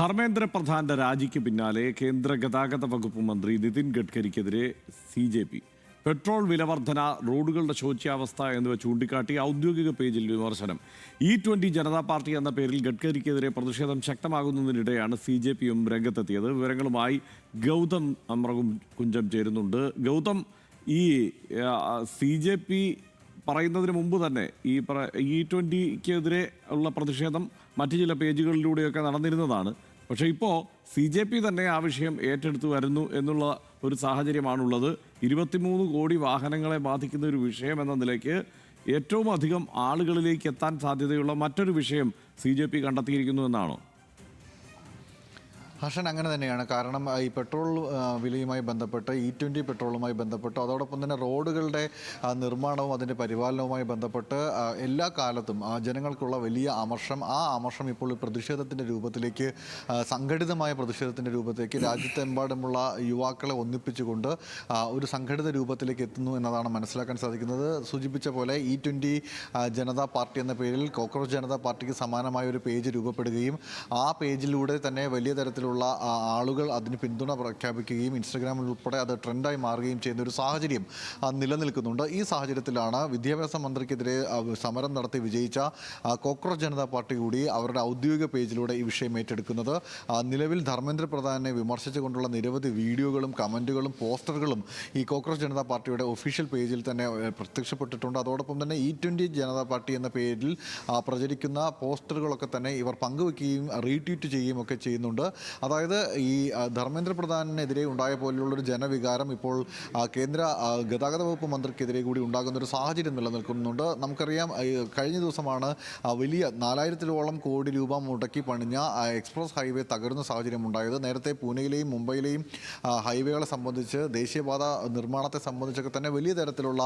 ധർമ്മേന്ദ്ര പ്രധാന്റെ രാജിക്ക് പിന്നാലെ കേന്ദ്ര ഗതാഗത വകുപ്പ് മന്ത്രി നിതിൻ ഗഡ്കരിക്കെതിരെ CJP പെട്രോൾ വിലവർധന, റോഡുകളുടെ ശോച്യാവസ്ഥ എന്നിവ ചൂണ്ടിക്കാട്ടി ഔദ്യോഗിക പേജിൽ വിമർശനം. E20 ജനതാ പാർട്ടി എന്ന പേരിൽ ഗഡ്കരിക്കെതിരെ പ്രതിഷേധം ശക്തമാകുന്നതിനിടെയാണ് CJPയും രംഗത്തെത്തിയത്. വിവരങ്ങളുമായി ഗൗതം കുഞ്ചം ചേരുന്നുണ്ട്. ഗൗതം, ഈ CJP പറയുന്നതിന് മുമ്പ് തന്നെ ഈ E20ക്കെതിരെ ഉള്ള പ്രതിഷേധം മറ്റു ചില പേജുകളിലൂടെയൊക്കെ നടന്നിരുന്നതാണ്. പക്ഷേ ഇപ്പോൾ CJP തന്നെ ആ വിഷയം ഏറ്റെടുത്ത് വരുന്നു എന്നുള്ള ഒരു സാഹചര്യമാണുള്ളത്. 23 കോടി വാഹനങ്ങളെ ബാധിക്കുന്ന ഒരു വിഷയം എന്ന നിലയ്ക്ക് ഏറ്റവും അധികം ആളുകളിലേക്ക് എത്താൻ സാധ്യതയുള്ള മറ്റൊരു വിഷയം CJP കണ്ടെത്തിയിരിക്കുന്നു എന്നാണോ? ഹർഷൻ, അങ്ങനെ തന്നെയാണ്. കാരണം ഈ പെട്രോൾ വിലയുമായി ബന്ധപ്പെട്ട് E20 പെട്രോളുമായി ബന്ധപ്പെട്ട് അതോടൊപ്പം തന്നെ റോഡുകളുടെ നിർമ്മാണവും അതിൻ്റെ പരിപാലനവുമായി ബന്ധപ്പെട്ട് എല്ലാ കാലത്തും ജനങ്ങൾക്കുള്ള വലിയ അമർഷം, ആ അമർഷം ഇപ്പോൾ പ്രതിഷേധത്തിൻ്റെ രൂപത്തിലേക്ക്, സംഘടിതമായ പ്രതിഷേധത്തിൻ്റെ രൂപത്തിലേക്ക് രാജ്യത്തെമ്പാടുമുള്ള യുവാക്കളെ ഒന്നിപ്പിച്ചുകൊണ്ട് ഒരു സംഘടിത രൂപത്തിലേക്ക് എത്തുന്നു എന്നതാണ് മനസ്സിലാക്കാൻ സാധിക്കുന്നത്. സൂചിപ്പിച്ച പോലെ E20 ജനതാ പാർട്ടി എന്ന പേരിൽ കോക്രോച്ച് ജനതാ പാർട്ടിക്ക് സമാനമായ ഒരു പേജ് രൂപപ്പെടുകയും ആ പേജിലൂടെ തന്നെ വലിയ തരത്തിലുള്ള ആളുകൾ അതിന് പിന്തുണ പ്രഖ്യാപിക്കുകയും ഇൻസ്റ്റഗ്രാമിൽ ഉൾപ്പെടെ അത് ട്രെൻഡായി മാറുകയും ചെയ്യുന്ന ഒരു സാഹചര്യം നിലനിൽക്കുന്നുണ്ട്. ഈ സാഹചര്യത്തിലാണ് വിദ്യാഭ്യാസ മന്ത്രിക്കെതിരെ സമരം നടത്തി വിജയിച്ച കോക്രോച്ച് ജനതാ പാർട്ടി കൂടി അവരുടെ ഔദ്യോഗിക പേജിലൂടെ ഈ വിഷയം ഏറ്റെടുക്കുന്നത്. നിലവിൽ ധർമ്മേന്ദ്ര പ്രധാനെ വിമർശിച്ചുകൊണ്ടുള്ള നിരവധി വീഡിയോകളും കമൻറ്റുകളും പോസ്റ്ററുകളും ഈ കോക്രോച്ച് ജനതാ പാർട്ടിയുടെ ഒഫീഷ്യൽ പേജിൽ തന്നെ പ്രത്യക്ഷപ്പെട്ടിട്ടുണ്ട്. അതോടൊപ്പം തന്നെ E20 ജനതാ പാർട്ടി എന്ന പേരിൽ പ്രചരിക്കുന്ന പോസ്റ്ററുകളൊക്കെ തന്നെ ഇവർ പങ്കുവെക്കുകയും റീട്വീറ്റ് ചെയ്യുകയും ഒക്കെ ചെയ്യുന്നുണ്ട്. അതായത് ഈ ധർമ്മേന്ദ്ര പ്രധാനെതിരെ ഉണ്ടായ പോലെയുള്ളൊരു ജനവികാരം ഇപ്പോൾ കേന്ദ്ര ഗതാഗത വകുപ്പ് മന്ത്രിക്കെതിരെ കൂടി ഉണ്ടാകുന്നൊരു സാഹചര്യം നിലനിൽക്കുന്നുണ്ട്. നമുക്കറിയാം, കഴിഞ്ഞ ദിവസമാണ് വലിയ 4000-ഓളം കോടി രൂപ മുടക്കി പണിഞ്ഞ എക്സ്പ്രസ് ഹൈവേ തകരുന്ന സാഹചര്യം ഉണ്ടായത്. നേരത്തെ പൂനെയിലെയും മുംബൈയിലെയും ഹൈവേകളെ സംബന്ധിച്ച്, ദേശീയപാത നിർമ്മാണത്തെ സംബന്ധിച്ചൊക്കെ തന്നെ വലിയ തരത്തിലുള്ള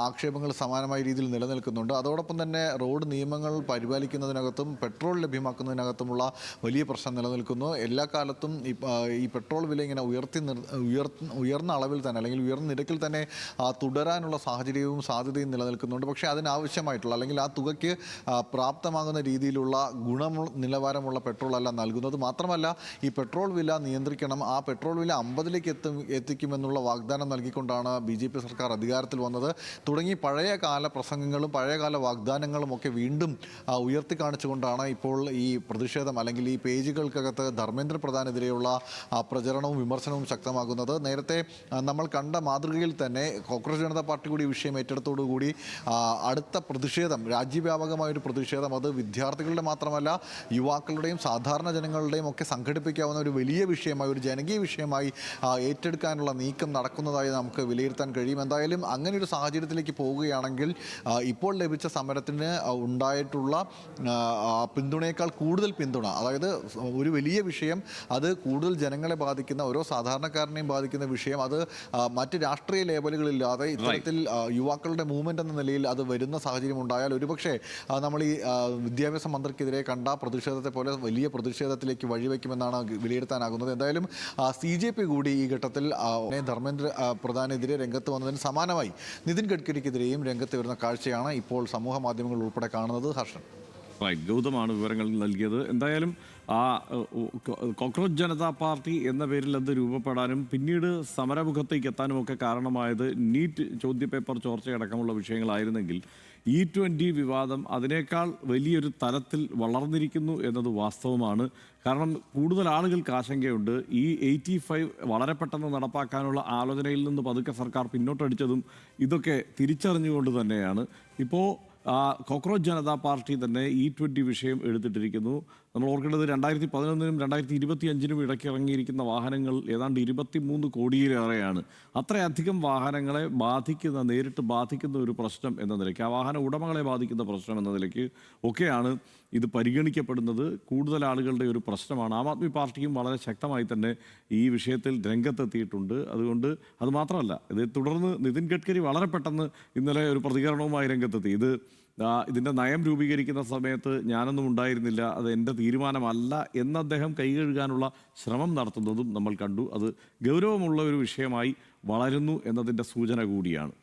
ആക്ഷേപങ്ങൾ സമാനമായ രീതിയിൽ നിലനിൽക്കുന്നുണ്ട്. അതോടൊപ്പം തന്നെ റോഡ് നിയമങ്ങൾ പരിപാലിക്കുന്നതിനകത്തും പെട്രോൾ ലഭ്യമാക്കുന്നതിനകത്തുമുള്ള വലിയ പ്രശ്നം നിലനിൽക്കുന്നു. എല്ലാ കാലത്തും ഈ പെട്രോൾ വില ഇങ്ങനെ ഉയർന്ന അളവിൽ തന്നെ, അല്ലെങ്കിൽ ഉയർന്ന നിരക്കിൽ തന്നെ തുടരാനുള്ള സാഹചര്യവും സാധ്യതയും നിലനിൽക്കുന്നുണ്ട്. പക്ഷേ അതിനാവശ്യമായിട്ടുള്ള, അല്ലെങ്കിൽ ആ തുകയ്ക്ക് പ്രാപ്തമാകുന്ന രീതിയിലുള്ള നിലവാരമുള്ള പെട്രോൾ അല്ല നൽകുന്നത്. മാത്രമല്ല, ഈ പെട്രോൾ വില നിയന്ത്രിക്കണം, ആ പെട്രോൾ വില 50ലേക്ക് എത്തിക്കുമെന്നുള്ള വാഗ്ദാനം നൽകിക്കൊണ്ടാണ് BJP സർക്കാർ അധികാരത്തിൽ വന്നത്. തുടങ്ങി പഴയകാല പ്രസംഗങ്ങളും പഴയകാല വാഗ്ദാനങ്ങളും ഒക്കെ വീണ്ടും ഉയർത്തി കാണിച്ചുകൊണ്ടാണ് ഇപ്പോൾ ഈ പ്രതിഷേധം, അല്ലെങ്കിൽ ഈ പേജുകൾക്കകത്ത് ധർമ്മേന്ദ്ര പ്രധാനെതിരെയുള്ള പ്രചരണവും വിമർശനവും ശക്തമാകുന്നത്. നേരത്തെ നമ്മൾ കണ്ട മാതൃകയിൽ തന്നെ കോക്രോച്ച് ജനതാ പാർട്ടി കൂടി വിഷയം ഏറ്റെടുത്തോടുകൂടി അടുത്ത പ്രതിഷേധം, രാജ്യവ്യാപകമായൊരു പ്രതിഷേധം, അത് വിദ്യാർത്ഥികളുടെ മാത്രമല്ല യുവാക്കളുടെയും സാധാരണ ജനങ്ങളുടെയും ഒക്കെ സംഘടിപ്പിക്കാവുന്ന ഒരു വലിയ വിഷയമായി, ഒരു ജനകീയ വിഷയമായി ഏറ്റെടുക്കാനുള്ള നീക്കം നടക്കുന്നതായി നമുക്ക് വിലയിരുത്താൻ കഴിയും. എന്തായാലും അങ്ങനെ ഒരു സാഹചര്യത്തിലേക്ക് പോവുകയാണെങ്കിൽ ഇപ്പോൾ ലഭിച്ച സമരത്തിന് ഉണ്ടായിട്ടുള്ള പിന്തുണയേക്കാൾ കൂടുതൽ പിന്തുണ, അതായത് ഒരു വലിയ വിഷയം, അത് കൂടുതൽ ജനങ്ങളെ ബാധിക്കുന്ന, ഓരോ സാധാരണക്കാരനെയും ബാധിക്കുന്ന വിഷയം, അത് മറ്റ് രാഷ്ട്രീയ ലേബലുകളില്ലാതെ ഇത്തരത്തിൽ യുവാക്കളുടെ മൂവ്മെൻ്റ് എന്ന നിലയിൽ അത് വരുന്ന സാഹചര്യം ഉണ്ടായാൽ ഒരുപക്ഷെ നമ്മൾ ഈ വിദ്യാഭ്യാസ മന്ത്രിക്കെതിരെ കണ്ട പ്രതിഷേധത്തെ പോലെ വലിയ പ്രതിഷേധത്തിലേക്ക് വഴിവെക്കുമെന്നാണ് വിലയിരുത്താനാകുന്നത്. എന്തായാലും CJP കൂടി ഈ ഘട്ടത്തിൽ ധർമ്മേന്ദ്ര പ്രധാനെതിരെ രംഗത്ത് വന്നതിന് സമാനമായി നിതിൻ ഗഡ്കരിക്കെതിരെയും രംഗത്ത് വരുന്ന കാഴ്ചയാണ് ഇപ്പോൾ സമൂഹ മാധ്യമങ്ങൾ ഉൾപ്പെടെ കാണുന്നത്. ഹർഷൻ, ഗൗതമാണ് വിവരങ്ങൾ നൽകിയത്. എന്തായാലും ആ കോക്രോച്ച് ജനതാ പാർട്ടി എന്ന പേരിൽ അത് രൂപപ്പെടാനും പിന്നീട് സമരമുഖത്തേക്ക് എത്താനും ഒക്കെ കാരണമായത് നീറ്റ് ചോദ്യപേപ്പർ ചോർച്ചയടക്കമുള്ള വിഷയങ്ങളായിരുന്നെങ്കിൽ E20 വിവാദം അതിനേക്കാൾ വലിയൊരു തലത്തിൽ വളർന്നിരിക്കുന്നു എന്നത് വാസ്തവമാണ്. കാരണം കൂടുതൽ ആളുകൾക്ക് ആശങ്കയുണ്ട്. ഈ 85 വളരെ പെട്ടെന്ന് നടപ്പാക്കാനുള്ള ആലോചനയിൽ നിന്ന് പതുക്കെ സർക്കാർ പിന്നോട്ടടിച്ചതും ഇതൊക്കെ തിരിച്ചറിഞ്ഞുകൊണ്ട് തന്നെയാണ് ഇപ്പോൾ കോക്രോച്ച് ജനതാ പാർട്ടി തന്നെ E20 വിഷയം എടുത്തിട്ടിരിക്കുന്നു. നമ്മൾ ഓർക്കേണ്ടത് 2011-നും 2025-നും ഇടയ്ക്ക് ഇറങ്ങിയിരിക്കുന്ന വാഹനങ്ങൾ ഏതാണ്ട് 23 കോടിയിലേറെയാണ്. അത്രയധികം വാഹനങ്ങളെ നേരിട്ട് ബാധിക്കുന്ന ഒരു പ്രശ്നം എന്ന നിലയ്ക്ക്, ആ വാഹന ഉടമകളെ ബാധിക്കുന്ന പ്രശ്നം എന്ന നിലയ്ക്ക് ഒക്കെയാണ് ഇത് പരിഗണിക്കപ്പെടുന്നത്. കൂടുതൽ ആളുകളുടെ ഒരു പ്രശ്നമാണ്. ആം ആദ്മി പാർട്ടിയും വളരെ ശക്തമായി തന്നെ ഈ വിഷയത്തിൽ രംഗത്തെത്തിയിട്ടുണ്ട്. അതുകൊണ്ട് അത് മാത്രമല്ല, ഇത് തുടർന്ന് നിതിൻ ഗഡ്കരി വളരെ പെട്ടെന്ന് ഇന്നലെ ഒരു പ്രതികരണവുമായി രംഗത്തെത്തി. ഇതിൻ്റെ നയം രൂപീകരിക്കുന്ന സമയത്ത് ഞാനൊന്നും ഉണ്ടായിരുന്നില്ല, അത് എൻ്റെ തീരുമാനമല്ല എന്ന് അദ്ദേഹം കൈകഴുകാനുള്ള ശ്രമം നടത്തുന്നതും നമ്മൾ കണ്ടു. അത് ഗൗരവമുള്ള ഒരു വിഷയമായി വളരുന്നു എന്നതിൻ്റെ സൂചന കൂടിയാണ്.